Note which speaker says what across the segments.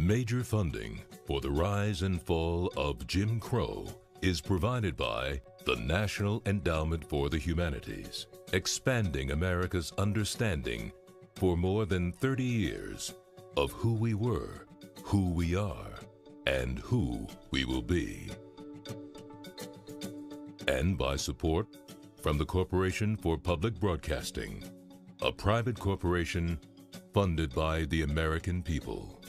Speaker 1: Major funding for the rise and fall of Jim Crow is provided by the National Endowment for the Humanities, expanding America's understanding for more than 30 years of who we were, who we are, and who we will be. And by support from the Corporation for Public Broadcasting, a private corporation funded by the American people.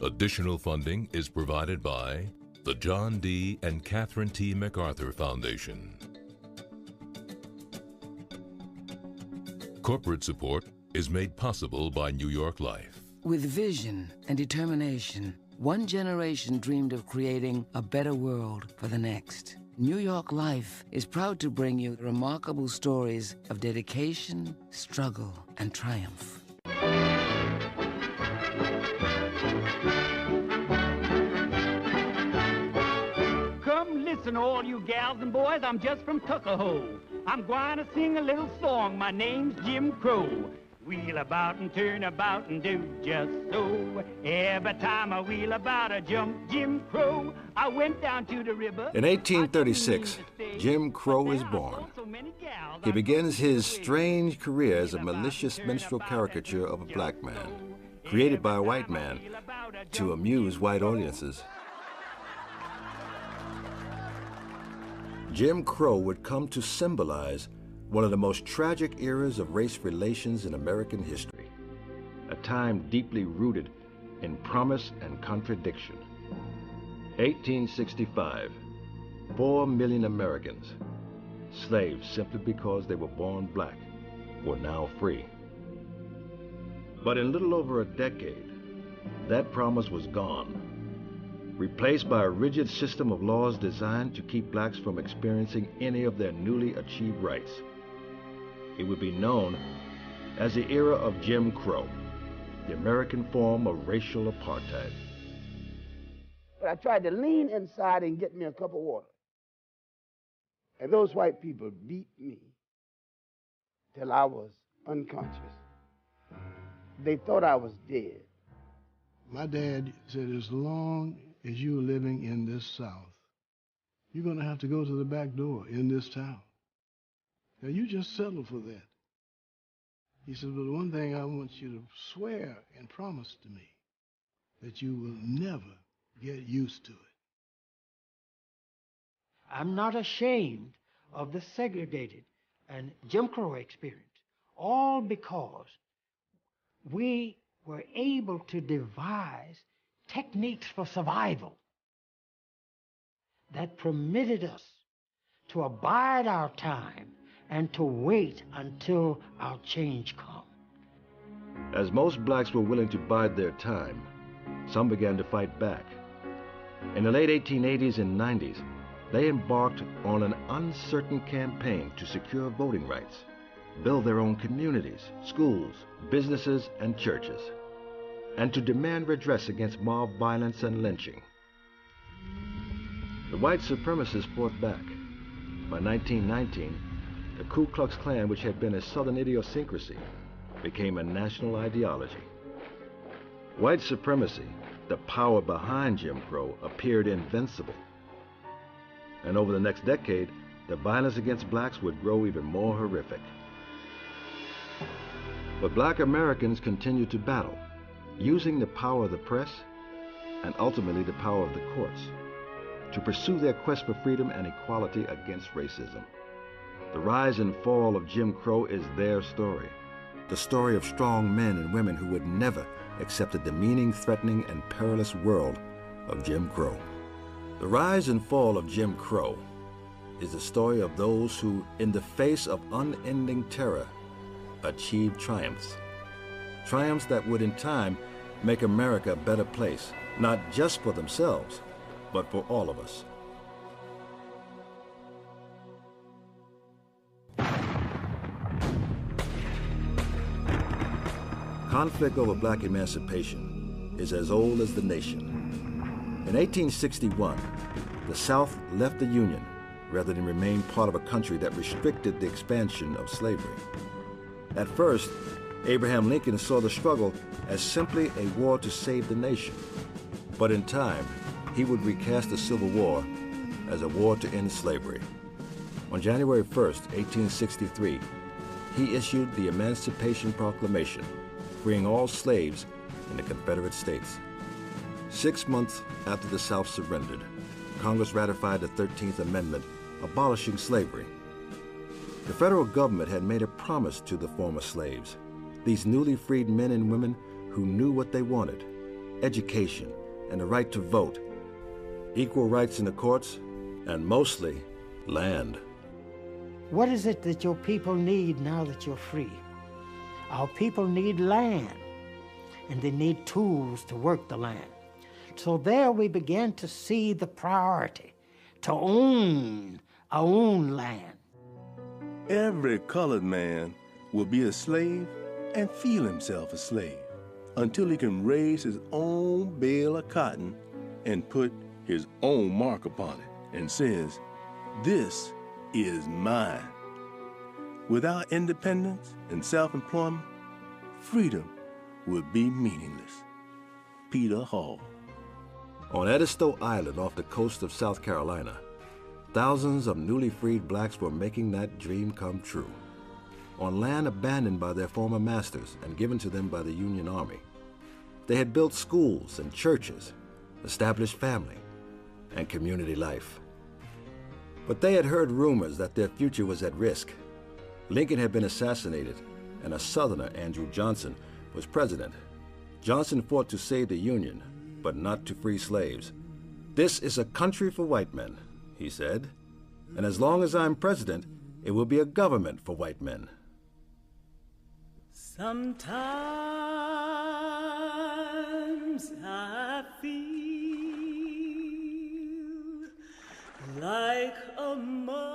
Speaker 1: Additional funding is provided by the John D. and Catherine T. MacArthur Foundation. Corporate support is made possible by New York Life.
Speaker 2: With vision and determination, one generation dreamed of creating a better world for the next. New York Life is proud to bring you remarkable stories of dedication, struggle, and triumph.
Speaker 3: Come listen, all you gals and boys, I'm just from Tuckahoe. I'm going to sing a little song. My name's Jim Crow. Wheel about and turn about and do just so. Every time I wheel about, I jump Jim Crow. I went down to the river.
Speaker 4: In 1836, Jim Crow is born. He begins his strange career as a malicious minstrel caricature of a black man, created by a white man to amuse white audiences. Jim Crow would come to symbolize one of the most tragic eras of race relations in American history, a time deeply rooted in promise and contradiction. 1865, 4 million Americans, slaves simply because they were born black, were now free. But in little over a decade, that promise was gone, replaced by a rigid system of laws designed to keep blacks from experiencing any of their newly achieved rights. It would be known as the era of Jim Crow, the American form of racial apartheid.
Speaker 5: But I tried to lean inside and get me a cup of water. And those white people beat me till I was unconscious. They thought I was dead.
Speaker 6: My dad said, as long as you're living in this South, you're going to have to go to the back door in this town. Now, you just settle for that. He said, but one thing I want you to swear and promise to me, that you will never get used to it.
Speaker 7: I'm not ashamed of the segregated and Jim Crow experience, all because we were able to devise techniques for survival that permitted us to abide our time and to wait until our change come.
Speaker 4: As most blacks were willing to bide their time, some began to fight back. In the late 1880s and 90s, they embarked on an uncertain campaign to secure voting rights, build their own communities, schools, businesses, and churches, and to demand redress against mob violence and lynching. The white supremacists fought back. By 1919, the Ku Klux Klan, which had been a Southern idiosyncrasy, became a national ideology. White supremacy, the power behind Jim Crow, appeared invincible. And over the next decade, the violence against blacks would grow even more horrific. But black Americans continued to battle, using the power of the press and ultimately the power of the courts to pursue their quest for freedom and equality against racism. The rise and fall of Jim Crow is their story. The story of strong men and women who would never accept the demeaning, threatening, and perilous world of Jim Crow. The rise and fall of Jim Crow is the story of those who, in the face of unending terror, achieved triumphs. Triumphs that would in time make America a better place, not just for themselves, but for all of us. Conflict over black emancipation is as old as the nation. In 1861, the South left the Union rather than remain part of a country that restricted the expansion of slavery. At first, Abraham Lincoln saw the struggle as simply a war to save the nation. But in time, he would recast the Civil War as a war to end slavery. On January 1st, 1863, he issued the Emancipation Proclamation, freeing all slaves in the Confederate States. 6 months after the South surrendered, Congress ratified the 13th Amendment, abolishing slavery. The federal government had made a promise to the former slaves, these newly freed men and women who knew what they wanted: education and the right to vote, equal rights in the courts, and mostly land.
Speaker 7: What is it that your people need now that you're free? Our people need land, and they need tools to work the land. So there we began to see the priority to own our own land.
Speaker 8: Every colored man will be a slave and feel himself a slave until he can raise his own bale of cotton and put his own mark upon it and says, "This is mine." Without independence and self-employment, freedom would be meaningless. Peter Hall.
Speaker 4: On Edisto Island off the coast of South Carolina, thousands of newly freed blacks were making that dream come true. On land abandoned by their former masters and given to them by the Union Army, they had built schools and churches, established family and community life. But they had heard rumors that their future was at risk. Lincoln had been assassinated, and a Southerner, Andrew Johnson, was president. Johnson fought to save the Union, but not to free slaves. "This is a country for white men," he said, "and as long as I'm president, it will be a government for white men."
Speaker 9: Sometimes I feel like a motherless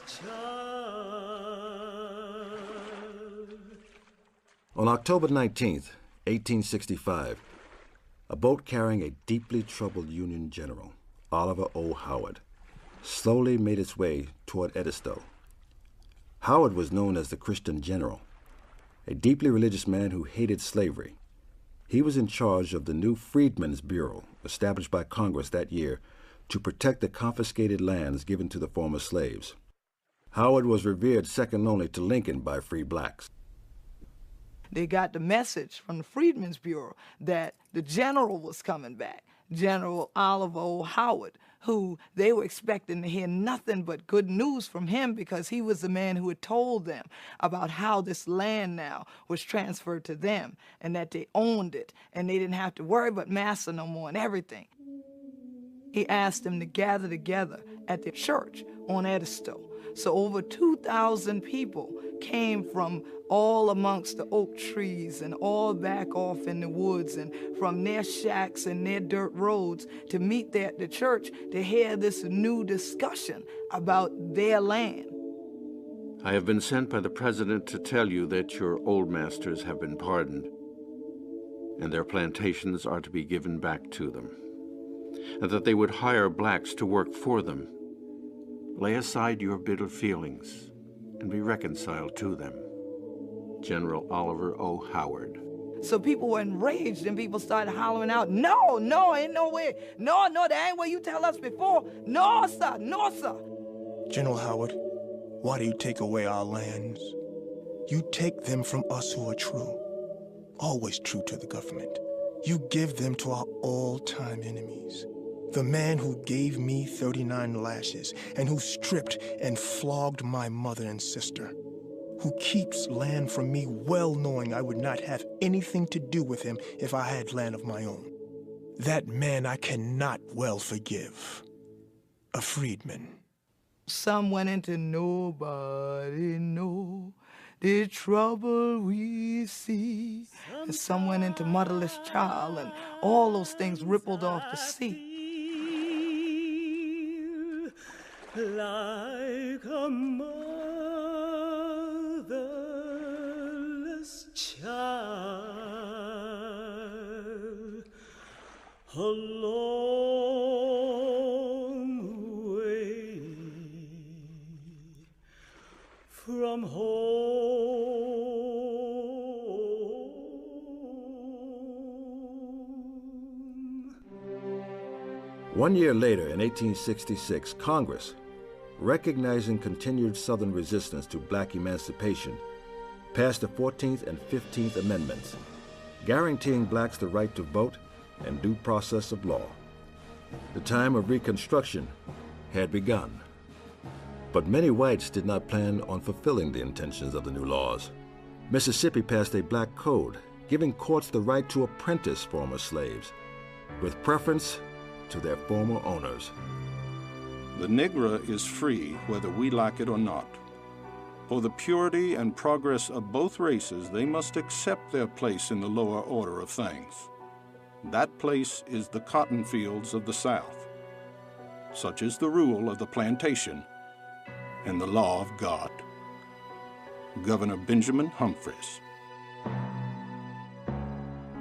Speaker 9: child.
Speaker 4: On October 19th, 1865, a boat carrying a deeply troubled Union general, Oliver O. Howard, slowly made its way toward Edisto. Howard was known as the Christian General, a deeply religious man who hated slavery. He was in charge of the new Freedmen's Bureau, established by Congress that year to protect the confiscated lands given to the former slaves. Howard was revered second only to Lincoln by free blacks.
Speaker 10: They got the message from the Freedmen's Bureau that the general was coming back, General Oliver O. Howard, who they were expecting to hear nothing but good news from him because he was the man who had told them about how this land now was transferred to them and that they owned it and they didn't have to worry about massa no more and everything. He asked them to gather together at the church on Edisto. So over 2,000 people came from all amongst the oak trees and all back off in the woods and from their shacks and their dirt roads to meet there at the church to hear this new discussion about their land.
Speaker 11: I have been sent by the president to tell you that your old masters have been pardoned and their plantations are to be given back to them, and that they would hire blacks to work for them. Lay aside your bitter feelings and be reconciled to them. General Oliver O. Howard.
Speaker 10: So people were enraged and people started hollering out, "No, no, ain't no way. No, no, that ain't what you tell us before. No, sir, no, sir."
Speaker 12: General Howard, why do you take away our lands? You take them from us who are true, always true to the government. You give them to our all-time enemies. The man who gave me 39 lashes and who stripped and flogged my mother and sister, who keeps land from me well knowing I would not have anything to do with him if I had land of my own. That man I cannot well forgive. A freedman.
Speaker 10: Some went into nobody know the trouble we see. And some went into motherless child, and all those things rippled off the sea.
Speaker 9: Like a motherless child, a long way from home.
Speaker 4: One year later, in 1866, Congress, recognizing continued Southern resistance to black emancipation, passed the 14th and 15th Amendments, guaranteeing blacks the right to vote and due process of law. The time of Reconstruction had begun. But many whites did not plan on fulfilling the intentions of the new laws. Mississippi passed a black code, giving courts the right to apprentice former slaves, with preference to their former owners.
Speaker 13: The Negro is free whether we like it or not. For the purity and progress of both races, they must accept their place in the lower order of things. That place is the cotton fields of the South. Such is the rule of the plantation and the law of God. Governor Benjamin Humphreys.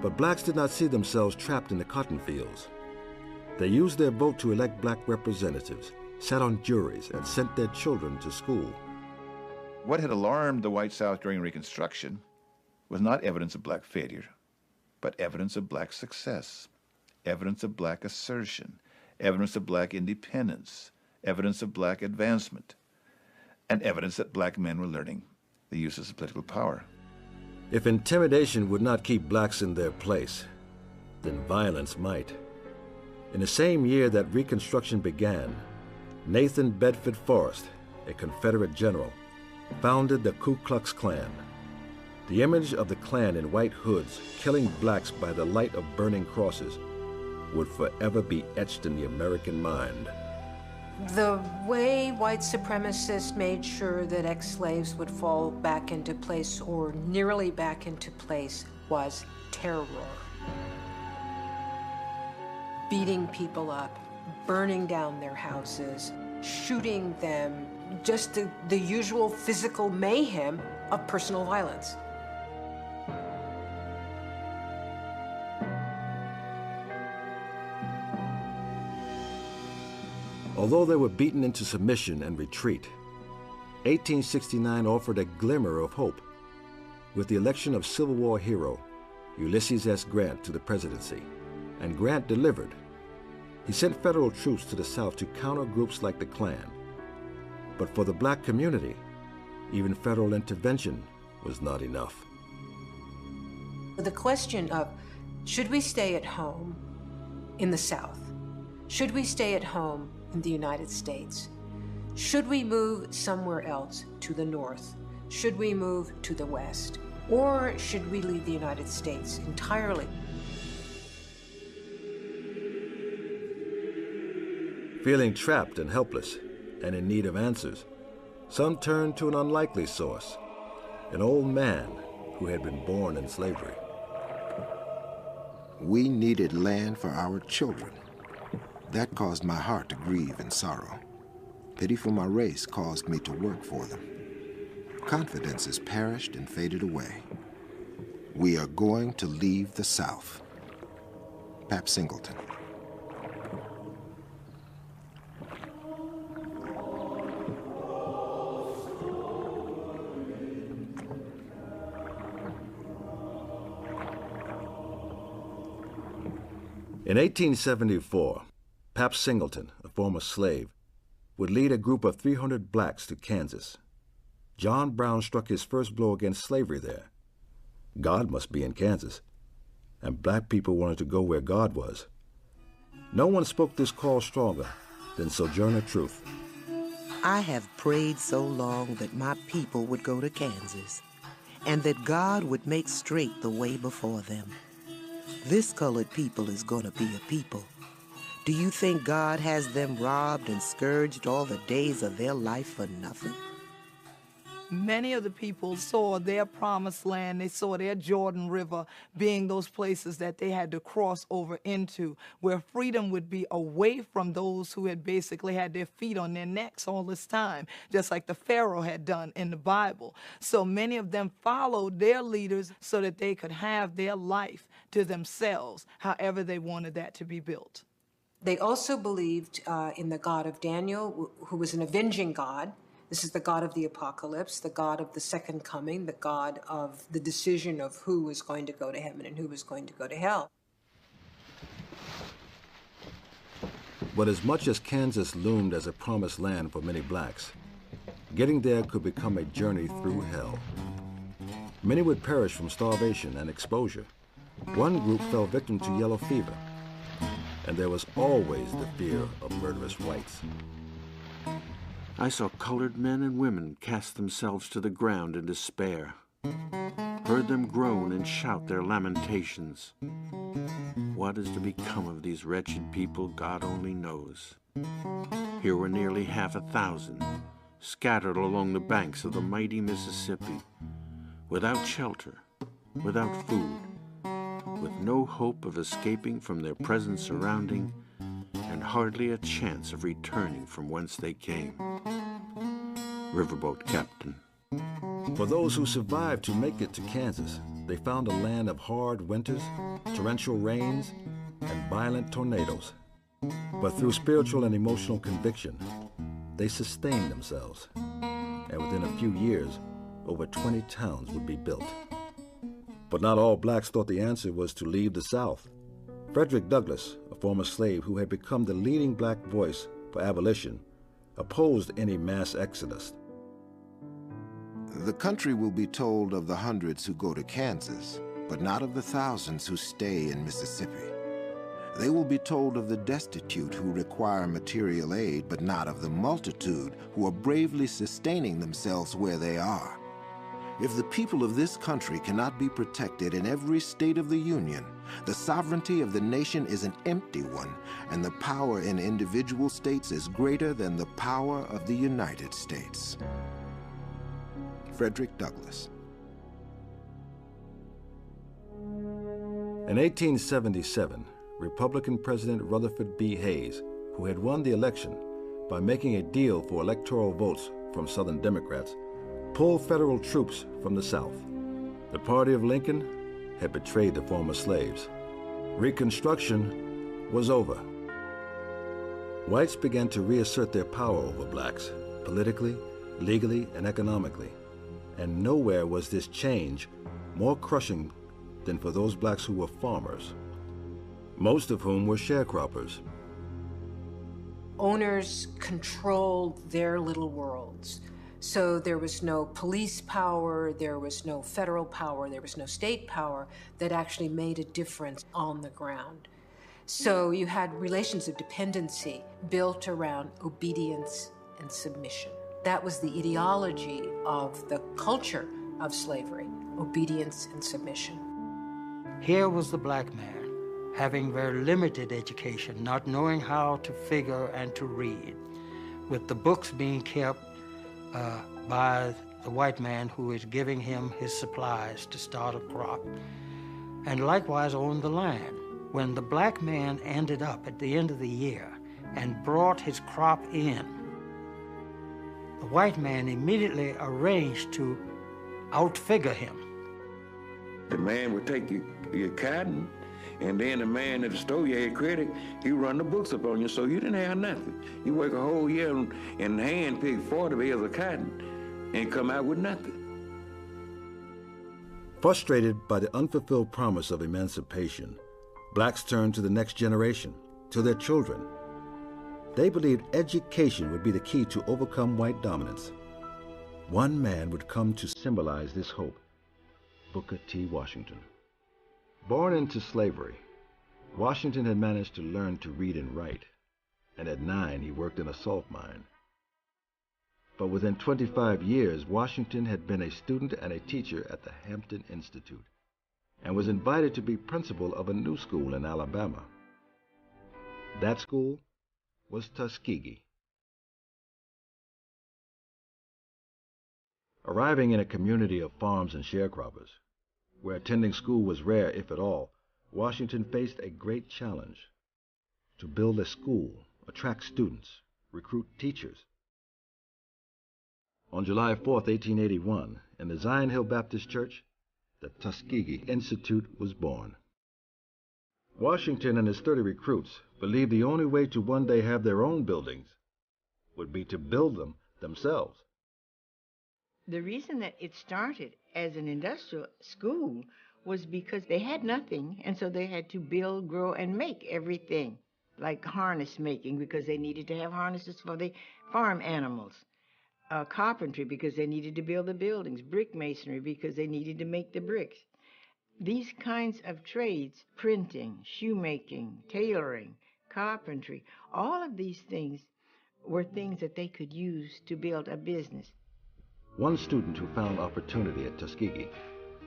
Speaker 4: But blacks did not see themselves trapped in the cotton fields. They used their vote to elect black representatives, sat on juries, and sent their children to school.
Speaker 14: What had alarmed the white South during Reconstruction was not evidence of black failure, but evidence of black success, evidence of black assertion, evidence of black independence, evidence of black advancement, and evidence that black men were learning the uses of political power.
Speaker 4: If intimidation would not keep blacks in their place, then violence might. In the same year that Reconstruction began, Nathan Bedford Forrest, a Confederate general, founded the Ku Klux Klan. The image of the Klan in white hoods killing blacks by the light of burning crosses would forever be etched in the American mind.
Speaker 15: The way white supremacists made sure that ex-slaves would fall back into place or nearly back into place was terror. Beating people up, burning down their houses, shooting them, just the usual physical mayhem of personal violence.
Speaker 4: Although they were beaten into submission and retreat, 1869 offered a glimmer of hope with the election of Civil War hero Ulysses S. Grant to the presidency, and Grant delivered. He sent federal troops to the South to counter groups like the Klan. But for the black community, even federal intervention was not enough.
Speaker 15: The question of, should we stay at home in the South? Should we stay at home in the United States? Should we move somewhere else to the north? Should we move to the west? Or should we leave the United States entirely?
Speaker 4: Feeling trapped and helpless and in need of answers, some turned to an unlikely source, an old man who had been born in slavery.
Speaker 16: We needed land for our children. That caused my heart to grieve in sorrow. Pity for my race caused me to work for them. Confidence has perished and faded away. We are going to leave the South. Pap Singleton.
Speaker 4: In 1874, Pap Singleton, a former slave, would lead a group of 300 blacks to Kansas. John Brown struck his first blow against slavery there. God must be in Kansas, and black people wanted to go where God was. No one spoke this call stronger than Sojourner Truth.
Speaker 17: I have prayed so long that my people would go to Kansas, and that God would make straight the way before them. This colored people is going to be a people. Do you think God has them robbed and scourged all the days of their life for nothing?
Speaker 10: Many of the people saw their promised land, they saw their Jordan River being those places that they had to cross over into, where freedom would be away from those who had basically had their feet on their necks all this time, just like the Pharaoh had done in the Bible. So many of them followed their leaders so that they could have their life to themselves, however they wanted that to be built.
Speaker 15: They also believed in the God of Daniel, who was an avenging God, This is the God of the apocalypse, the God of the second coming, the God of the decision of who was going to go to heaven and who was going to go to hell.
Speaker 4: But as much as Kansas loomed as a promised land for many blacks, getting there could become a journey through hell. Many would perish from starvation and exposure. One group fell victim to yellow fever, and there was always the fear of murderous whites.
Speaker 11: I saw colored men and women cast themselves to the ground in despair, heard them groan and shout their lamentations. What is to become of these wretched people, God only knows. Here were nearly 50,000, scattered along the banks of the mighty Mississippi, without shelter, without food, with no hope of escaping from their present surrounding, and hardly a chance of returning from whence they came. Riverboat Captain.
Speaker 4: For those who survived to make it to Kansas, they found a land of hard winters, torrential rains, and violent tornadoes. But through spiritual and emotional conviction, they sustained themselves. And within a few years, over 20 towns would be built. But not all blacks thought the answer was to leave the South. Frederick Douglass, a former slave who had become the leading black voice for abolition, opposed any mass exodus.
Speaker 16: The country will be told of the hundreds who go to Kansas, but not of the thousands who stay in Mississippi. They will be told of the destitute who require material aid, but not of the multitude who are bravely sustaining themselves where they are. If the people of this country cannot be protected in every state of the Union, the sovereignty of the nation is an empty one, and the power in individual states is greater than the power of the United States. Frederick Douglass.
Speaker 4: In 1877, Republican President Rutherford B. Hayes, who had won the election by making a deal for electoral votes from Southern Democrats, pulled federal troops from the South. The party of Lincoln had betrayed the former slaves. Reconstruction was over. Whites began to reassert their power over blacks, politically, legally, and economically. And nowhere was this change more crushing than for those blacks who were farmers, most of whom were sharecroppers.
Speaker 15: Owners controlled their little worlds. So there was no police power, there was no federal power, there was no state power that actually made a difference on the ground. So you had relations of dependency built around obedience and submission. That was the ideology of the culture of slavery, obedience and submission.
Speaker 7: Here was the black man, having very limited education, not knowing how to figure and to read, with the books being kept by the white man who is giving him his supplies to start a crop, and likewise owned the land. When the black man ended up at the end of the year and brought his crop in, the white man immediately arranged to outfigure him.
Speaker 18: The man would take your cotton, and then the man at the store, you had credit, he run the books up on you, so you didn't have nothing. You work a whole year and hand pick 40 bales of cotton and come out with nothing.
Speaker 4: Frustrated by the unfulfilled promise of emancipation, blacks turned to the next generation, to their children. They believed education would be the key to overcome white dominance. One man would come to symbolize this hope: Booker T. Washington. Born into slavery, Washington had managed to learn to read and write, and at 9 he worked in a salt mine. But within 25 years, Washington had been a student and a teacher at the Hampton Institute, and was invited to be principal of a new school in Alabama. That school was Tuskegee. Arriving in a community of farms and sharecroppers, where attending school was rare, if at all, Washington faced a great challenge: to build a school, attract students, recruit teachers. On July 4, 1881, in the Zion Hill Baptist Church, the Tuskegee Institute was born. Washington and his 30 recruits believed the only way to one day have their own buildings would be to build them themselves.
Speaker 19: The reason that it started as an industrial school was because they had nothing, and so they had to build, grow, and make everything, like harness making, because they needed to have harnesses for the farm animals, carpentry, because they needed to build the buildings, brick masonry, because they needed to make the bricks. These kinds of trades, printing, shoemaking, tailoring, carpentry, all of these things were things that they could use to build a business.
Speaker 4: One student who found opportunity at Tuskegee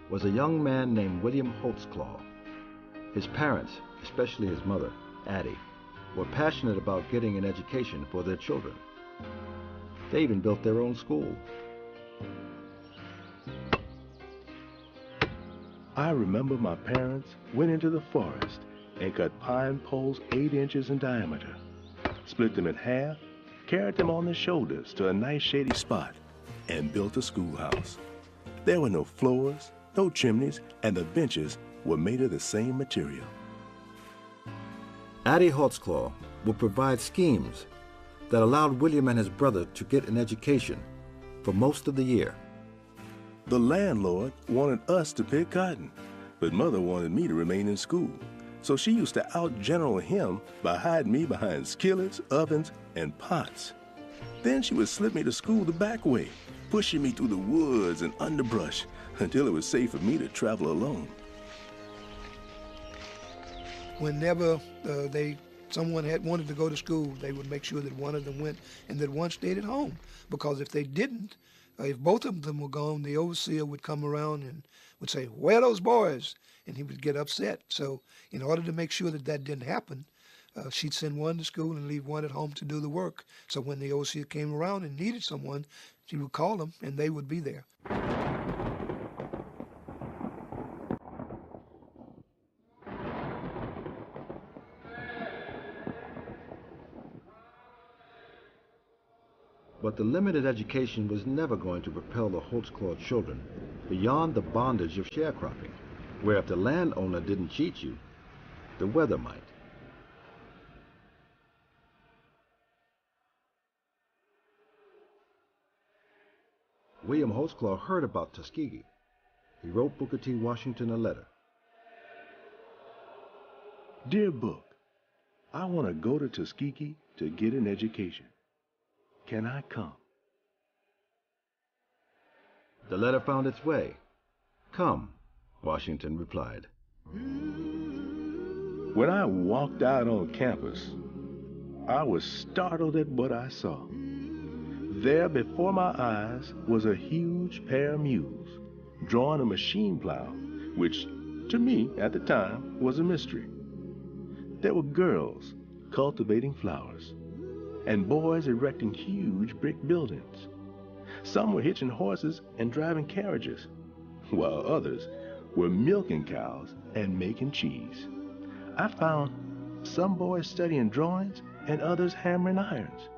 Speaker 4: was a young man named William Holtzclaw. His parents, especially his mother, Addie, were passionate about getting an education for their children. They even built their own school.
Speaker 8: I remember my parents went into the forest and cut pine poles 8 inches in diameter, split them in half, carried them on their shoulders to a nice shady spot, and built a schoolhouse. There were no floors, no chimneys, and the benches were made of the same material.
Speaker 4: Addie Holtzclaw would provide schemes that allowed William and his brother to get an education for most of the year.
Speaker 8: The landlord wanted us to pick cotton, but Mother wanted me to remain in school. So she used to out-general him by hiding me behind skillets, ovens, and pots. Then she would slip me to school the back way, pushing me through the woods and underbrush until it was safe for me to travel alone.
Speaker 6: Whenever someone had wanted to go to school, they would make sure that one of them went and that one stayed at home. Because if they didn't, if both of them were gone, the overseer would come around and would say, "Where are those boys?" And he would get upset. So in order to make sure that that didn't happen, she'd send one to school and leave one at home to do the work. So when the overseer came around and needed someone, she would call them and they would be there.
Speaker 4: But the limited education was never going to propel the Holtzclaw children beyond the bondage of sharecropping, where if the landowner didn't cheat you, the weather might. William Holtzclaw heard about Tuskegee. He wrote Booker T. Washington a letter.
Speaker 8: Dear Book, I want to go to Tuskegee to get an education. Can I come?
Speaker 4: The letter found its way. "Come," Washington replied.
Speaker 8: When I walked out on campus, I was startled at what I saw. There before my eyes was a huge pair of mules drawing a machine plow, which to me at the time was a mystery. There were girls cultivating flowers and boys erecting huge brick buildings. Some were hitching horses and driving carriages, while others were milking cows and making cheese. I found some boys studying drawings and others hammering irons,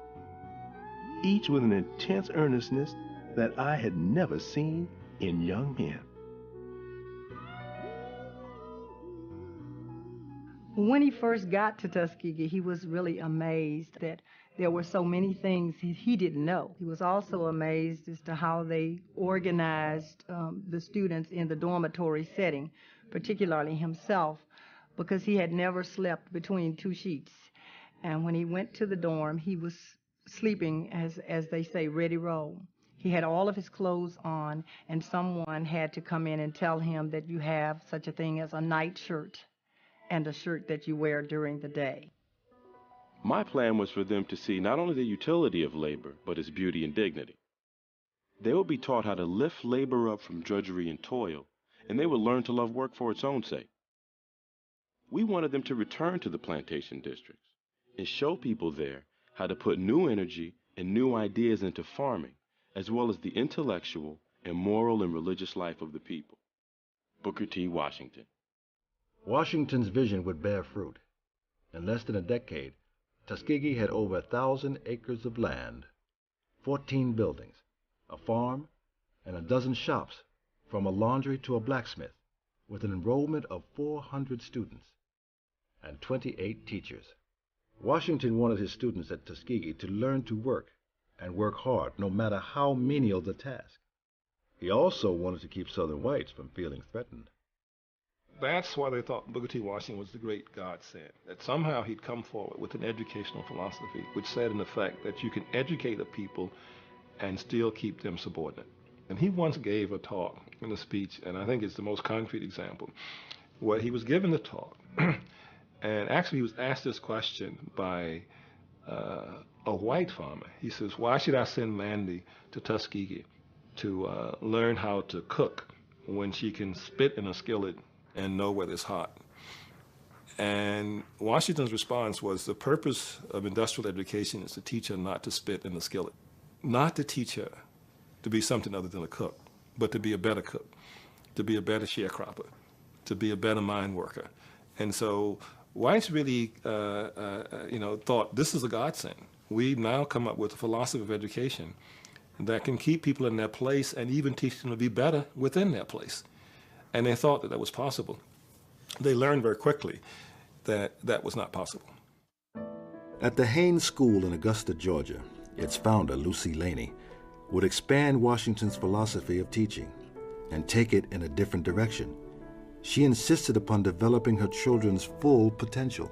Speaker 8: each with an intense earnestness that I had never seen in young men.
Speaker 20: When he first got to Tuskegee, he was really amazed that there were so many things he didn't know. He was also amazed as to how they organized the students in the dormitory setting, particularly himself, because he had never slept between 2 sheets. And when he went to the dorm, he was sleeping, as they say, ready roll. He had all of his clothes on, and someone had to come in and tell him that you have such a thing as a night shirt and a shirt that you wear during the day.
Speaker 21: My plan was for them to see not only the utility of labor, but its beauty and dignity. They would be taught how to lift labor up from drudgery and toil, and they would learn to love work for its own sake. We wanted them to return to the plantation districts and show people there how to put new energy and new ideas into farming, as well as the intellectual and moral and religious life of the people. Booker T. Washington.
Speaker 4: Washington's vision would bear fruit. In less than a decade, Tuskegee had over 1,000 acres of land, 14 buildings, a farm, and a dozen shops, from a laundry to a blacksmith, with an enrollment of 400 students and 28 teachers. Washington wanted his students at Tuskegee to learn to work, and work hard, no matter how menial the task. He also wanted to keep Southern whites from feeling threatened.
Speaker 1: That's why they thought Booker T. Washington was the great godsend, that somehow he'd come forward with an educational philosophy which said, in effect, that you can educate a people and still keep them subordinate. And he once gave a talk in a speech, and I think it's the most concrete example, where he was given the talk, and actually he was asked this question by a white farmer. He says, why should I send Mandy to Tuskegee to learn how to cook when she can spit in a skillet and know whether it's hot? And Washington's response was, the purpose of industrial education is to teach her not to spit in the skillet, not to teach her to be something other than a cook, but to be a better cook, to be a better sharecropper, to be a better mine worker. And so whites really, thought this is a godsend. We've now come up with a philosophy of education that can keep people in their place and even teach them to be better within their place. And they thought that that was possible. They learned very quickly that that was not possible.
Speaker 4: At the Haynes School in Augusta, Georgia, its founder, Lucy Laney, would expand Washington's philosophy of teaching and take it in a different direction. She insisted upon developing her children's full potential.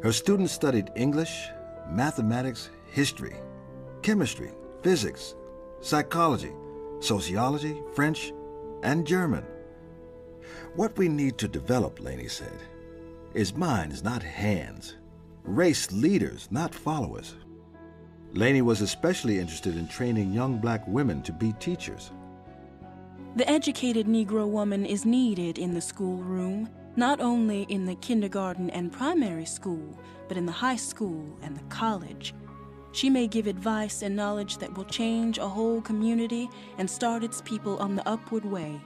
Speaker 4: Her students studied English, mathematics, history, chemistry, physics, psychology, sociology, French, and German. What we need to develop, Laney said, is minds, not hands, race leaders, not followers. Laney was especially interested in training young black women to be teachers.
Speaker 22: The educated Negro woman is needed in the schoolroom, not only in the kindergarten and primary school, but in the high school and the college. She may give advice and knowledge that will change a whole community and start its people on the upward way.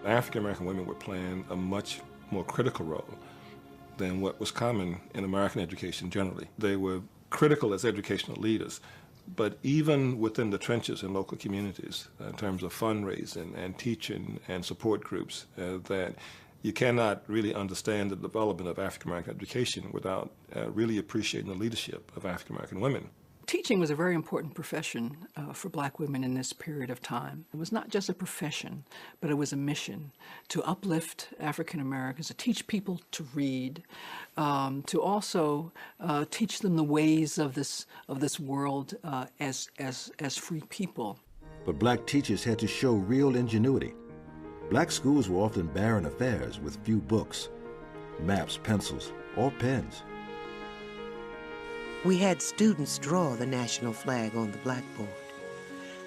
Speaker 1: African American women were playing a much more critical role than what was common in American education generally. They were critical as educational leaders, but even within the trenches in local communities, in terms of fundraising and teaching and support groups, that you cannot really understand the development of African American education without really appreciating the leadership of African American women.
Speaker 23: Teaching was a very important profession for black women in this period of time. It was not just a profession, but it was a mission to uplift African Americans, to teach people to read, to also teach them the ways of this world as free people.
Speaker 4: But black teachers had to show real ingenuity. Black schools were often barren affairs with few books, maps, pencils, or pens.
Speaker 17: We had students draw the national flag on the blackboard.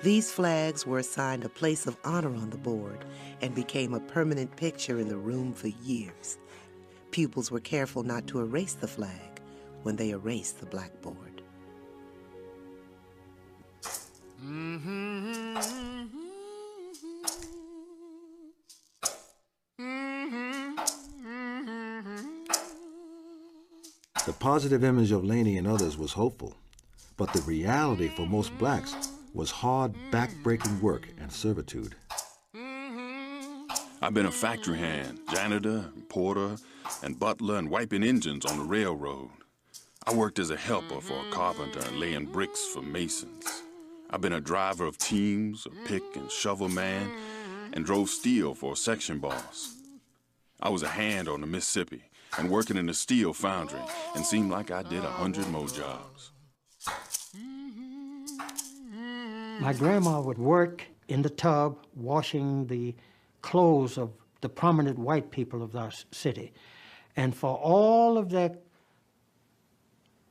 Speaker 17: These flags were assigned a place of honor on the board and became a permanent picture in the room for years. Pupils were careful not to erase the flag when they erased the blackboard.
Speaker 4: The positive image of Laney and others was hopeful, but the reality for most blacks was hard, back-breaking work and servitude.
Speaker 24: I've been a factory hand, janitor, porter, and butler, and wiping engines on the railroad. I worked as a helper for a carpenter and laying bricks for masons. I've been a driver of teams, a pick and shovel man, and drove steel for a section boss. I was a hand on the Mississippi and working in a steel foundry, and seemed like I did 100 more jobs.
Speaker 7: My grandma would work in the tub washing the clothes of the prominent white people of our city. And for all of that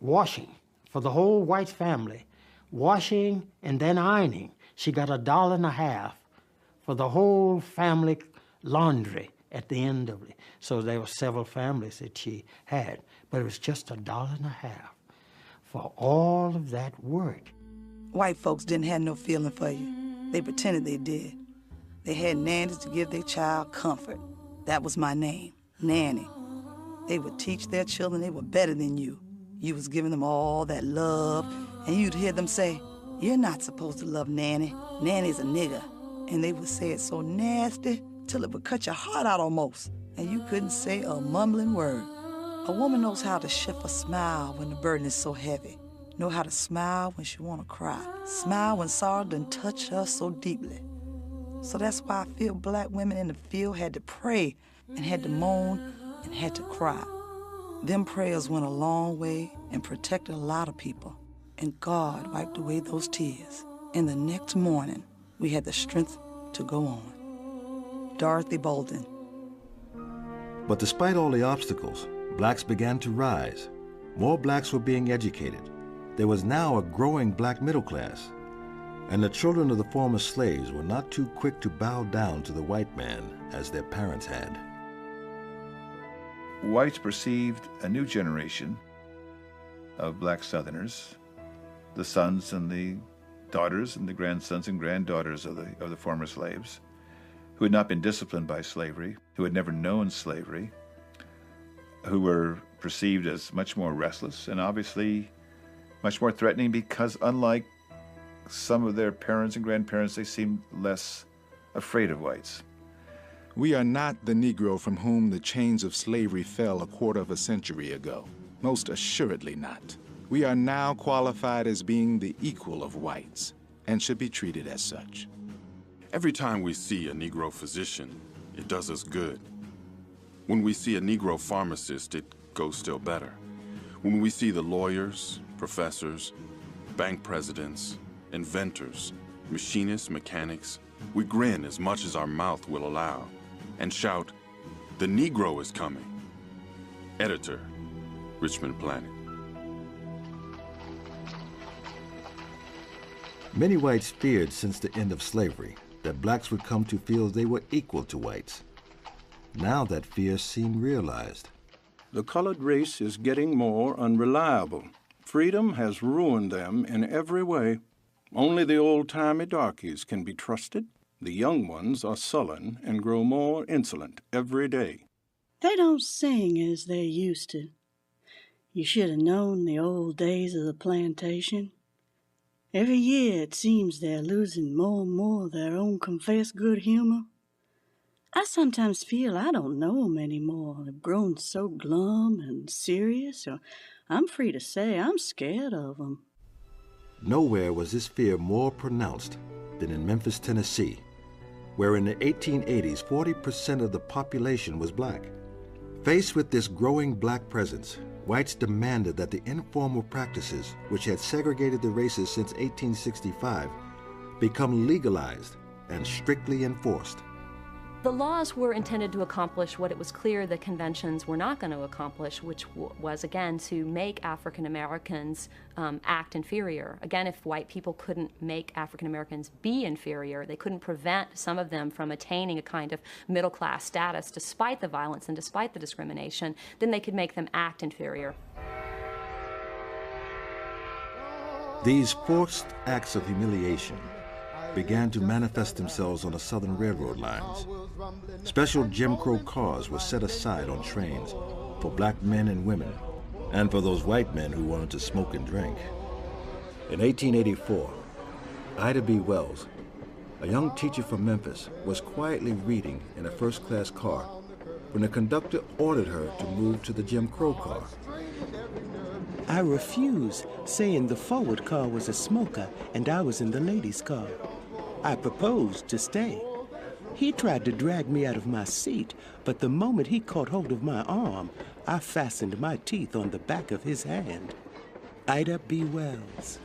Speaker 7: washing, for the whole white family, washing and then ironing, she got $1.50 for the whole family laundry at the end of it. So there were several families that she had, but it was just $1.50 for all of that work.
Speaker 10: White folks didn't have no feeling for you. They pretended they did. They had nannies to give their child comfort. That was my name, Nanny. They would teach their children they were better than you. You was giving them all that love, and you'd hear them say, "You're not supposed to love Nanny. Nanny's a nigger." And they would say it so nasty till it would cut your heart out almost, and you couldn't say a mumbling word. A woman knows how to shift a smile when the burden is so heavy. know how to smile when she want to cry, smile when sorrow done touch her so deeply. So that's why I feel black women in the field had to pray and had to moan and had to cry. Them prayers went a long way and protected a lot of people. And God wiped away those tears. And the next morning, we had the strength to go on. Dorothy Bolden.
Speaker 4: But despite all the obstacles, blacks began to rise. More blacks were being educated. There was now a growing black middle class. And the children of the former slaves were not too quick to bow down to the white man as their parents had.
Speaker 14: Whites perceived a new generation of black Southerners, the sons and the daughters and the grandsons and granddaughters of the former slaves, who had not been disciplined by slavery, who had never known slavery, who were perceived as much more restless and obviously much more threatening because, unlike some of their parents and grandparents, they seemed less afraid of whites.
Speaker 2: We are not the Negro from whom the chains of slavery fell a quarter of a century ago. Most assuredly not. We are now qualified as being the equal of whites and should be treated as such.
Speaker 24: Every time we see a Negro physician, it does us good. When we see a Negro pharmacist, it goes still better. When we see the lawyers, professors, bank presidents, inventors, machinists, mechanics, we grin as much as our mouth will allow and shout, "The Negro is coming." Editor, Richmond Planet.
Speaker 4: Many whites feared since the end of slavery that blacks would come to feel they were equal to whites. Now that fear seemed realized.
Speaker 13: The colored race is getting more unreliable. Freedom has ruined them in every way. Only the old-timey darkies can be trusted. The young ones are sullen and grow more insolent every day.
Speaker 3: They don't sing as they used to. You should have known the old days of the plantation. Every year it seems they're losing more and more of their own confessed good humor. I sometimes feel I don't know 'em anymore. They've grown so glum and serious. I'm free to say I'm scared of 'em.
Speaker 4: Nowhere was this fear more pronounced than in Memphis, Tennessee, where in the 1880s, 40% of the population was black. Faced with this growing black presence, whites demanded that the informal practices, which had segregated the races since 1865, become legalized and strictly enforced.
Speaker 5: The laws were intended to accomplish what it was clear the conventions were not going to accomplish, which was, again, to make African Americans act inferior. Again, if white people couldn't make African Americans be inferior, they couldn't prevent some of them from attaining a kind of middle-class status despite the violence and despite the discrimination, then they could make them act inferior.
Speaker 4: These forced acts of humiliation began to manifest themselves on the Southern Railroad lines. Special Jim Crow cars were set aside on trains for black men and women, and for those white men who wanted to smoke and drink. In 1884, Ida B. Wells, a young teacher from Memphis, was quietly reading in a first-class car when the conductor ordered her to move to the Jim Crow car.
Speaker 12: I refused, saying the forward car was a smoker and I was in the ladies' car. I proposed to stay. He tried to drag me out of my seat, but the moment he caught hold of my arm, I fastened my teeth on the back of his hand. Ida B. Wells.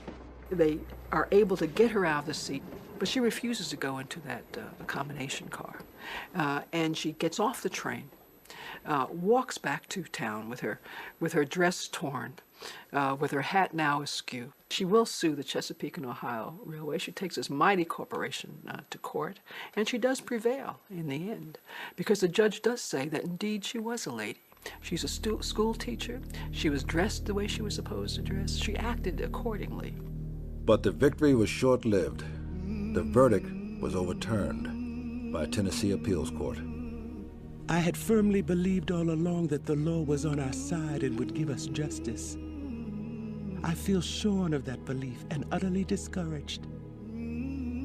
Speaker 23: They are able to get her out of the seat, but she refuses to go into that accommodation car. And she gets off the train, walks back to town with her dress torn, with her hat now askew. She will sue the Chesapeake and Ohio Railway. She takes this mighty corporation to court, and she does prevail in the end, because the judge does say that indeed she was a lady. She's a school teacher. She was dressed the way she was supposed to dress. She acted accordingly.
Speaker 4: But the victory was short-lived. The verdict was overturned by a Tennessee appeals court.
Speaker 12: I had firmly believed all along that the law was on our side and would give us justice. I feel shorn of that belief and utterly discouraged.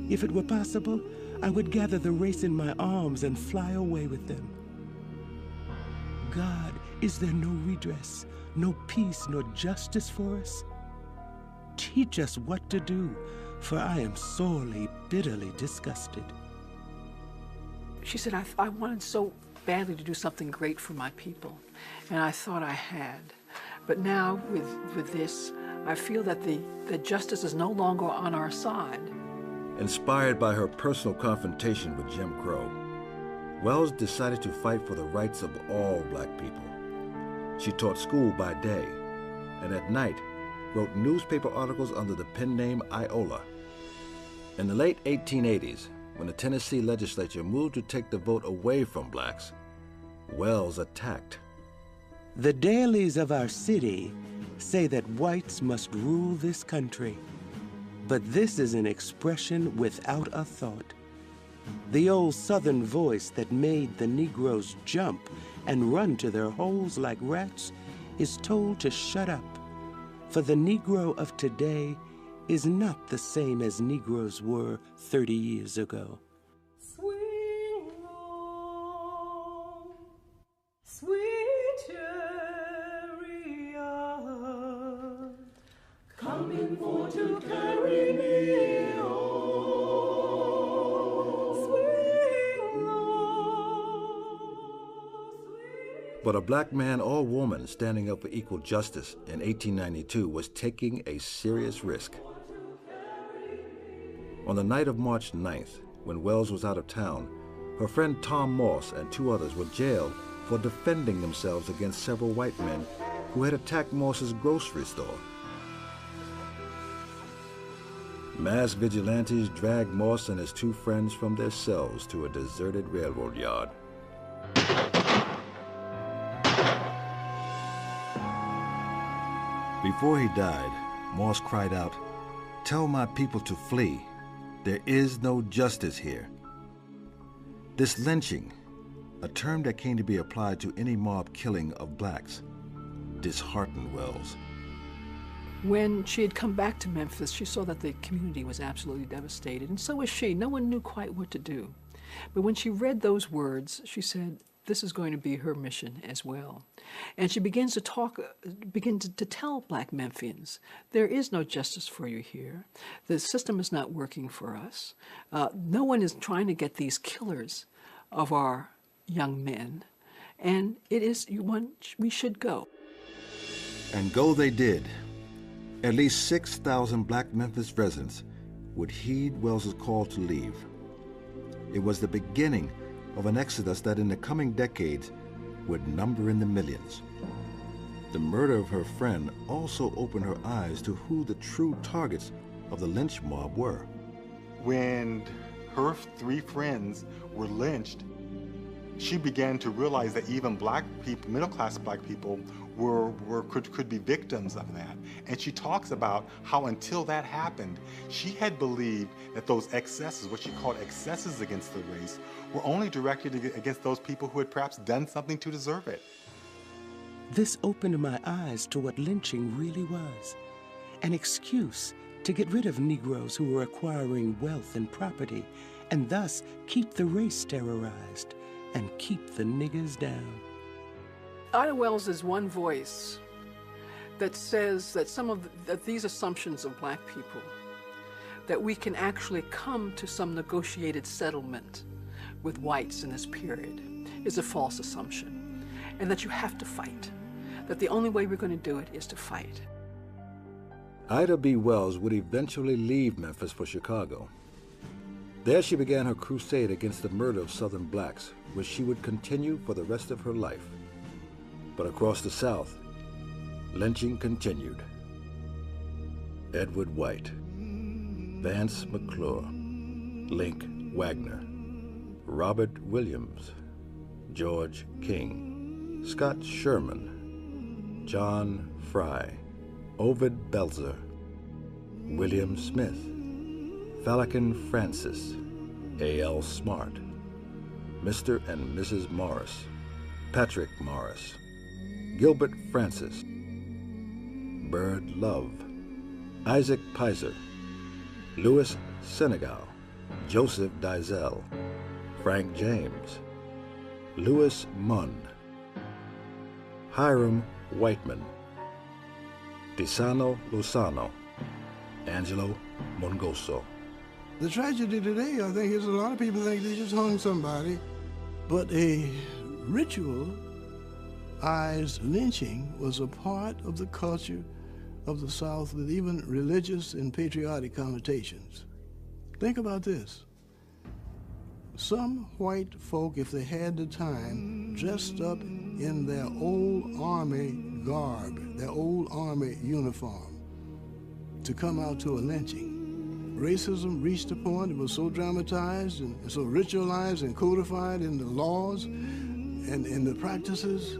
Speaker 12: If it were possible, I would gather the race in my arms and fly away with them. God, is there no redress, no peace, nor justice for us? teach us what to do, for I am sorely, bitterly disgusted.
Speaker 23: She said, I wanted so badly to do something great for my people, and I thought I had. But now with this, I feel that that justice is no longer on our side.
Speaker 4: Inspired by her personal confrontation with Jim Crow, Wells decided to fight for the rights of all black people. She taught school by day, and at night wrote newspaper articles under the pen name Iola. In the late 1880s, when the Tennessee legislature moved to take the vote away from blacks, Wells attacked.
Speaker 12: The dailies of our city say that whites must rule this country. But this is an expression without a thought. The old Southern voice that made the Negroes jump and run to their holes like rats is told to shut up, for the Negro of today is not the same as Negroes were 30 years ago.
Speaker 9: Swing on, sweet chariot, coming for to carry me home. Swing on,
Speaker 4: But a black man or woman standing up for equal justice in 1892 was taking a serious risk. On the night of March 9th, when Wells was out of town, her friend Tom Moss and 2 others were jailed for defending themselves against several white men who had attacked Moss's grocery store. Masked vigilantes dragged Moss and his 2 friends from their cells to a deserted railroad yard. Before he died, Moss cried out, "Tell my people to flee. There is no justice here." This lynching, a term that came to be applied to any mob killing of blacks, disheartened Wells.
Speaker 23: When she had come back to Memphis, she saw that the community was absolutely devastated, and so was she. No one knew quite what to do. But when she read those words, she said, this is going to be her mission as well. And she begins to tell black Memphians, there is no justice for you here. The system is not working for us. No one is trying to get these killers of our young men. And it is one we should go.
Speaker 4: And go they did. At least 6,000 black Memphis residents would heed Wells's call to leave. It was the beginning of an exodus that in the coming decades would number in the millions. The murder of her friend also opened her eyes to who the true targets of the lynch mob were.
Speaker 11: When her 3 friends were lynched, she began to realize that even black people, middle-class black people, could be victims of that. And she talks about how until that happened, she had believed that those excesses, what she called excesses against the race, were only directed against those people who had perhaps done something to deserve it.
Speaker 12: This opened my eyes to what lynching really was, an excuse to get rid of Negroes who were acquiring wealth and property, and thus keep the race terrorized and keep the niggers down.
Speaker 23: Ida Wells is one voice that says that that these assumptions of black people, that we can actually come to some negotiated settlement with whites in this period, is a false assumption, and that you have to fight, that the only way we're going to do it is to fight.
Speaker 4: Ida B. Wells would eventually leave Memphis for Chicago. There she began her crusade against the murder of Southern blacks, which she would continue for the rest of her life. But across the South, lynching continued. Edward White, Vance McClure, Link Wagner, Robert Williams, George King, Scott Sherman, John Fry, Ovid Belzer, William Smith, Falcon Francis, A.L. Smart, Mr. and Mrs. Morris, Patrick Morris, Gilbert Francis, Bird Love, Isaac Pizer, Louis Senegal, Joseph Dizell, Frank James, Louis Munn, Hiram Whiteman, Disano Lozano, Angelo Mongoso.
Speaker 6: The tragedy today, I think, is a lot of people think they just hung somebody, but a ritualized lynching was a part of the culture of the South with even religious and patriotic connotations. Think about this. Some white folk, if they had the time, dressed up in their old army garb, their old army uniform, to come out to a lynching. Racism reached a point, it was so dramatized and so ritualized and codified in the laws and in the practices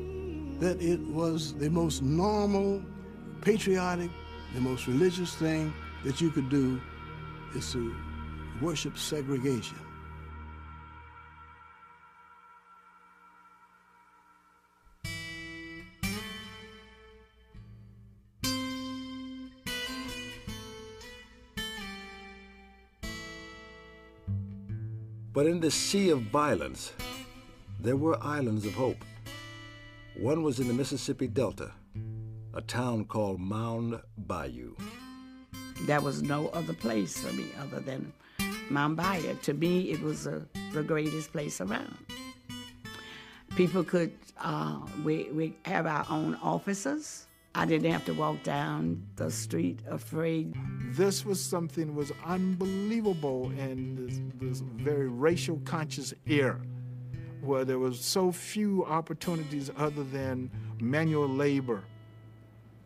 Speaker 6: that it was the most normal, patriotic, the most religious thing that you could do is to worship segregation.
Speaker 4: But in this sea of violence, there were islands of hope. One was in the Mississippi Delta, a town called Mound Bayou.
Speaker 15: There was no other place for me other than Mound Bayou. To me, it was the greatest place around. People could, we have our own offices. I didn't have to walk down the street afraid.
Speaker 16: This was something that was unbelievable in this very racial conscious era, where there was so few opportunities other than manual labor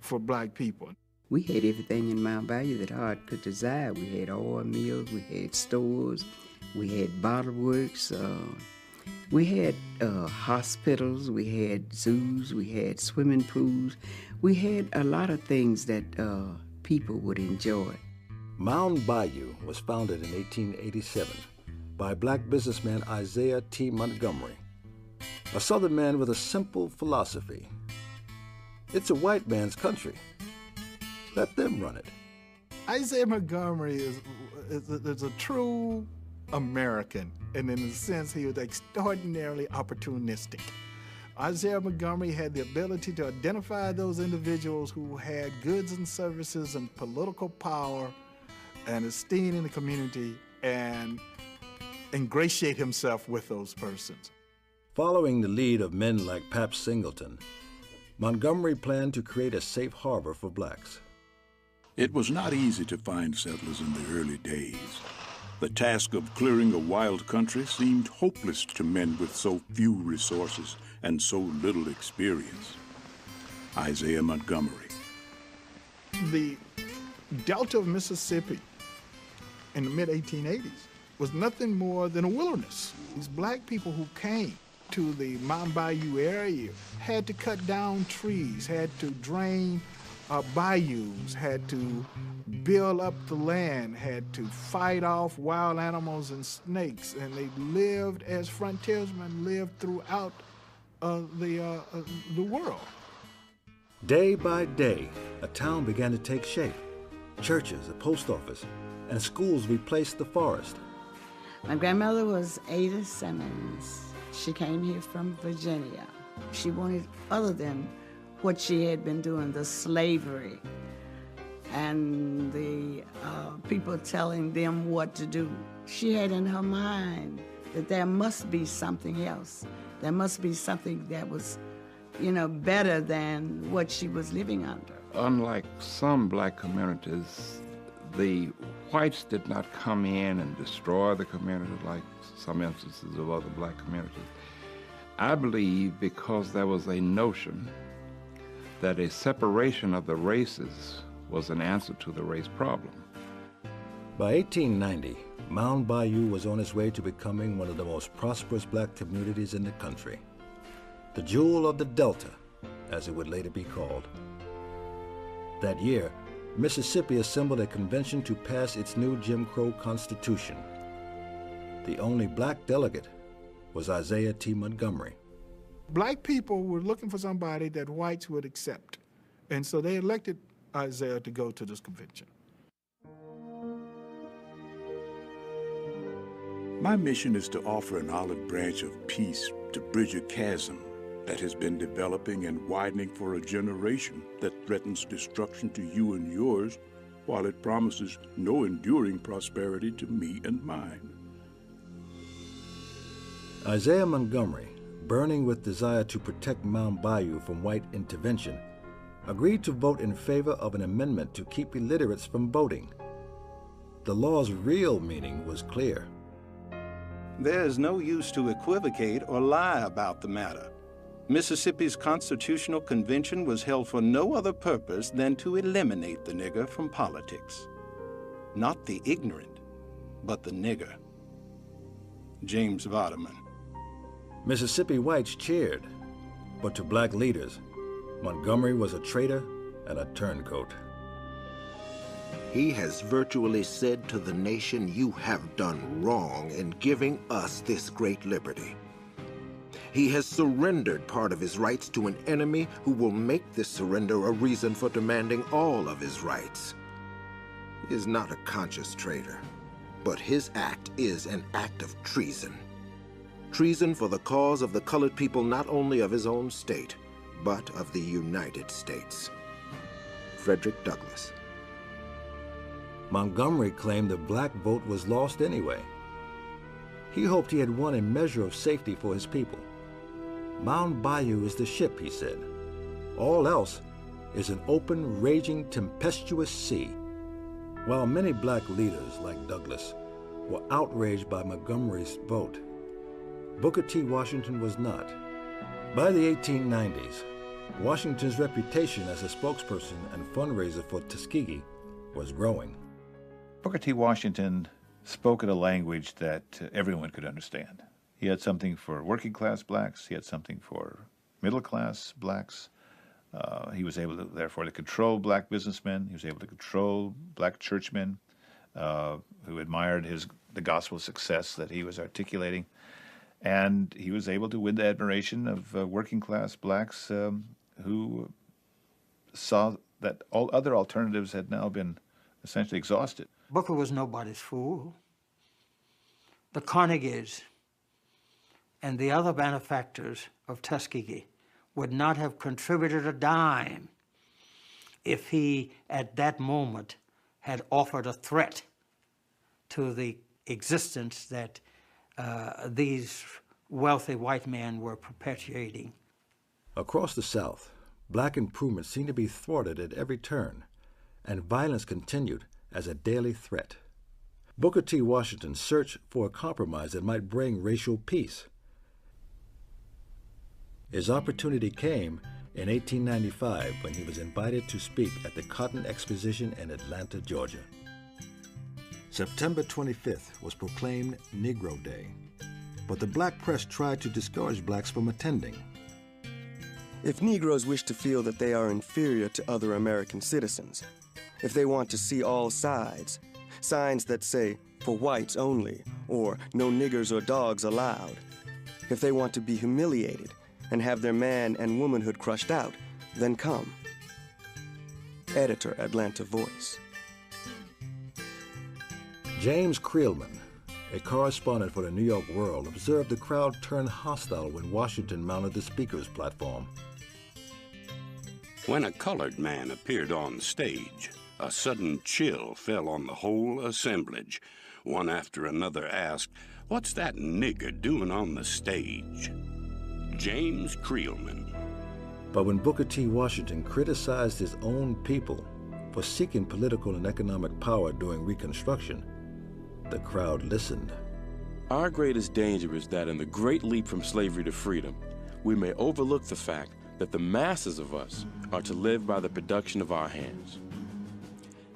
Speaker 16: for black people.
Speaker 18: We had everything in Mound Bayou that heart could desire. We had oil mills, we had stores, we had bottle works, we had hospitals, we had zoos, we had swimming pools. We had a lot of things that people would enjoy.
Speaker 4: Mound Bayou was founded in 1887 by black businessman Isaiah T. Montgomery, a Southern man with a simple philosophy. It's a white man's country. Let them run it.
Speaker 16: Isaiah Montgomery is a true American, and in a sense, he was extraordinarily opportunistic. Isaiah Montgomery had the ability to identify those individuals who had goods and services and political power and esteem in the community and ingratiate himself with those persons.
Speaker 4: Following the lead of men like Pap Singleton, Montgomery planned to create a safe harbor for blacks.
Speaker 13: It was not easy to find settlers in the early days. The task of clearing a wild country seemed hopeless to men with so few resources and so little experience. Isaiah Montgomery.
Speaker 16: The Delta of Mississippi in the mid-1880s was nothing more than a wilderness. These black people who came to the Mound Bayou area had to cut down trees, had to drain bayous, had to build up the land, had to fight off wild animals and snakes, and they lived as frontiersmen lived throughout the world.
Speaker 4: Day by day, a town began to take shape. Churches, a post office, and schools replaced the forest.
Speaker 15: My grandmother was Ada Simmons. She came here from Virginia. She wanted other than what she had been doing, the slavery and the people telling them what to do. She had in her mind that there must be something else. There must be something that was, better than what she was living under.
Speaker 19: Unlike some black communities, the whites did not come in and destroy the community like some instances of other black communities. I believe because there was a notion that a separation of the races was an answer to the race problem.
Speaker 4: By 1890, Mound Bayou was on its way to becoming one of the most prosperous black communities in the country. The jewel of the Delta, as it would later be called. That year, Mississippi assembled a convention to pass its new Jim Crow Constitution. The only black delegate was Isaiah T. Montgomery.
Speaker 16: Black people were looking for somebody that whites would accept, and so they elected Isaiah to go to this convention.
Speaker 13: My mission is to offer an olive branch of peace to bridge a chasm that has been developing and widening for a generation that threatens destruction to you and yours
Speaker 8: while it promises no enduring prosperity to me and mine.
Speaker 4: Isaiah Montgomery, burning with desire to protect Mound Bayou from white intervention, agreed to vote in favor of an amendment to keep illiterates from voting. The law's real meaning was clear.
Speaker 13: There's no use to equivocate or lie about the matter. Mississippi's Constitutional Convention was held for no other purpose than to eliminate the nigger from politics. Not the ignorant, but the nigger. James Vardaman.
Speaker 4: Mississippi whites cheered, but to black leaders, Montgomery was a traitor and a turncoat.
Speaker 20: He has virtually said to the nation, you have done wrong in giving us this great liberty. He has surrendered part of his rights to an enemy who will make this surrender a reason for demanding all of his rights. He is not a conscious traitor, but his act is an act of treason. Treason for the cause of the colored people not only of his own state, but of the United States. Frederick Douglass.
Speaker 4: Montgomery claimed the black vote was lost anyway. He hoped he had won a measure of safety for his people. Mound Bayou is the ship, he said. All else is an open, raging, tempestuous sea. While many black leaders, like Douglass, were outraged by Montgomery's vote, Booker T. Washington was not. By the 1890s, Washington's reputation as a spokesperson and fundraiser for Tuskegee was growing.
Speaker 14: Booker T. Washington spoke in a language that everyone could understand. He had something for working class blacks. He had something for middle class blacks. He was able, therefore, to control black businessmen. He was able to control black churchmen who admired the gospel success that he was articulating. And he was able to win the admiration of working class blacks who saw that all other alternatives had now been essentially exhausted.
Speaker 7: Booker was nobody's fool. The Carnegies and the other benefactors of Tuskegee would not have contributed a dime if he, at that moment, had offered a threat to the existence that these wealthy white men were perpetuating.
Speaker 4: Across the South, black improvement seemed to be thwarted at every turn, and violence continued as a daily threat. Booker T. Washington searched for a compromise that might bring racial peace. His opportunity came in 1895 when he was invited to speak at the Cotton Exposition in Atlanta, Georgia. September 25th was proclaimed Negro Day, but the black press tried to discourage blacks from attending.
Speaker 21: If Negroes wish to feel that they are inferior to other American citizens, if they want to see all sides, signs that say, for whites only, or no niggers or dogs allowed, if they want to be humiliated and have their man and womanhood crushed out, then come. Editor, Atlanta Voice.
Speaker 4: James Creelman, a correspondent for the New York World, observed the crowd turn hostile when Washington mounted the speaker's platform.
Speaker 22: When a colored man appeared on stage, a sudden chill fell on the whole assemblage. One after another asked, "What's that nigger doing on the stage?" James Creelman.
Speaker 4: But when Booker T. Washington criticized his own people for seeking political and economic power during Reconstruction, the crowd listened.
Speaker 25: Our greatest danger is that in the great leap from slavery to freedom, we may overlook the fact that the masses of us are to live by the production of our hands.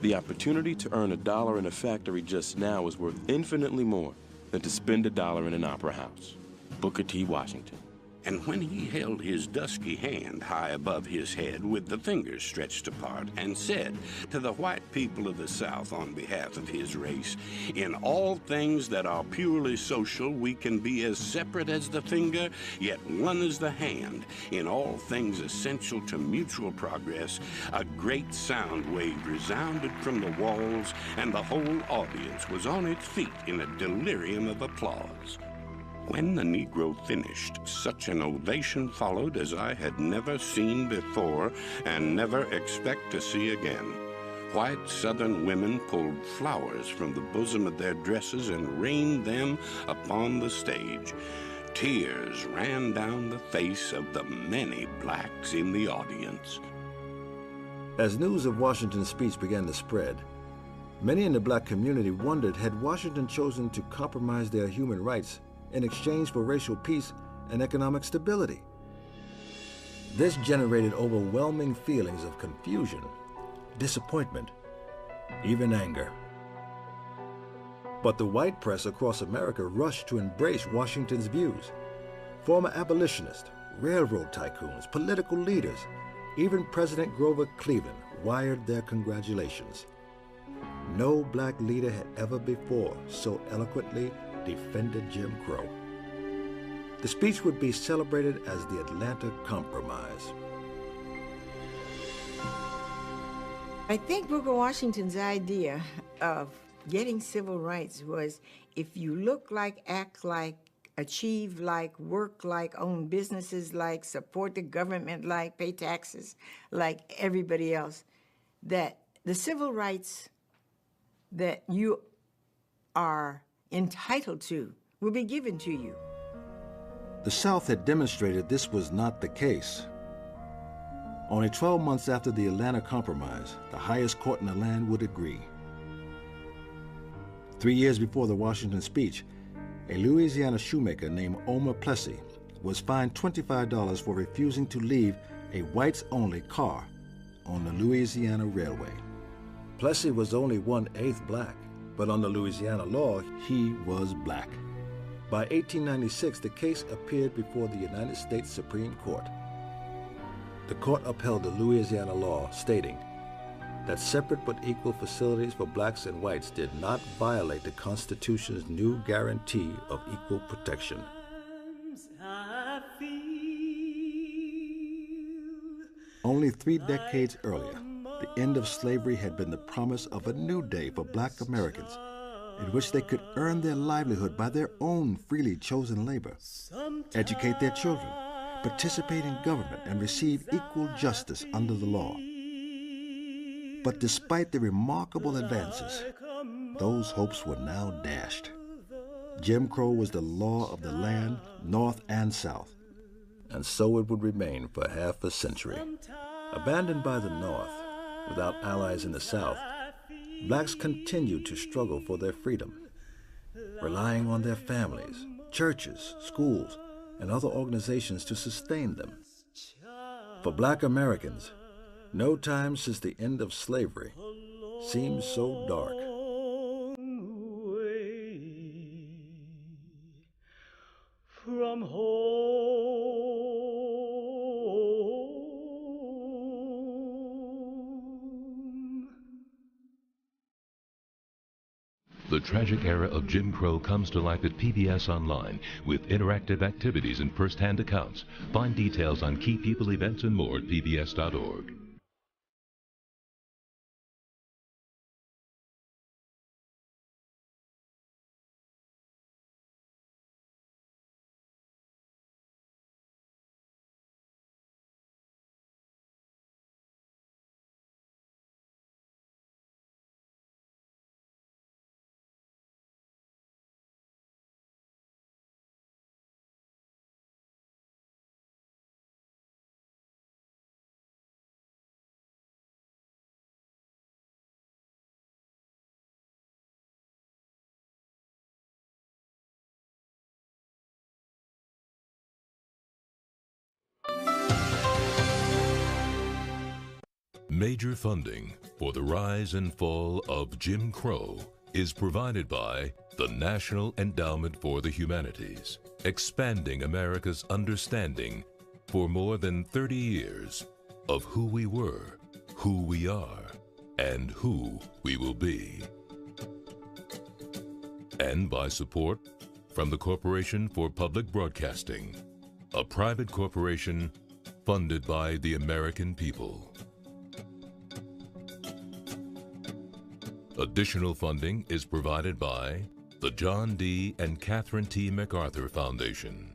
Speaker 25: The opportunity to earn $1 in a factory just now is worth infinitely more than to spend $1 in an opera house. Booker T. Washington.
Speaker 22: And when he held his dusky hand high above his head with the fingers stretched apart and said to the white people of the South on behalf of his race, "In all things that are purely social, we can be as separate as the finger, yet one as the hand. In all things essential to mutual progress," a great sound wave resounded from the walls, and the whole audience was on its feet in a delirium of applause. When the Negro finished, such an ovation followed as I had never seen before and never expect to see again. white Southern women pulled flowers from the bosom of their dresses and rained them upon the stage. Tears ran down the face of the many blacks in the audience.
Speaker 4: As news of Washington's speech began to spread, many in the black community wondered, had Washington chosen to compromise their human rights in exchange for racial peace and economic stability? This generated overwhelming feelings of confusion, disappointment, even anger. But the white press across America rushed to embrace Washington's views. Former abolitionists, railroad tycoons, political leaders, even President Grover Cleveland wired their congratulations. No black leader had ever before so eloquently defended Jim Crow. The speech would be celebrated as the Atlanta Compromise.
Speaker 1: I think Booker Washington's idea of getting civil rights was, if you look like, act like, achieve like, work like, own businesses like, support the government like, pay taxes like everybody else, that the civil rights that you are entitled to will be given to you.
Speaker 4: The South had demonstrated this was not the case. Only 12 months after the Atlanta Compromise, the highest court in the land would agree. 3 years before the Washington speech, a Louisiana shoemaker named Omer Plessy was fined $25 for refusing to leave a whites-only car on the Louisiana Railway. Plessy was only 1/8 black, but under Louisiana law, he was black. By 1896, the case appeared before the United States Supreme Court. The court upheld the Louisiana law, stating that separate but equal facilities for blacks and whites did not violate the Constitution's new guarantee of equal protection. Only 3 decades earlier, the end of slavery had been the promise of a new day for black Americans, in which they could earn their livelihood by their own freely chosen labor, educate their children, participate in government, and receive equal justice under the law. But despite the remarkable advances, those hopes were now dashed. Jim Crow was the law of the land, North and South, and so it would remain for half a century. Abandoned by the North, without allies in the South, blacks continued to struggle for their freedom, relying on their families, churches, schools, and other organizations to sustain them. For black Americans, no time since the end of slavery seems so dark.
Speaker 9: From home.
Speaker 2: The tragic era of Jim Crow comes to life at PBS Online with interactive activities and first-hand accounts. Find details on key people, events, and more at pbs.org. Major funding for the rise and fall of Jim Crow is provided by the National Endowment for the Humanities, expanding America's understanding for more than 30 years of who we were, who we are, and who we will be. And by support from the Corporation for Public Broadcasting, a private corporation funded by the American people. Additional funding is provided by the John D. and Catherine T. MacArthur Foundation.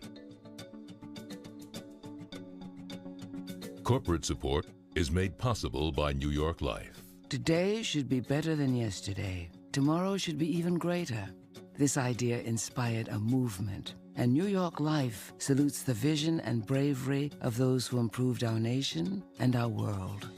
Speaker 2: Corporate support is made possible by New York Life.
Speaker 3: Today should be better than yesterday. Tomorrow should be even greater. This idea inspired a movement, and New York Life salutes the vision and bravery of those who improved our nation and our world.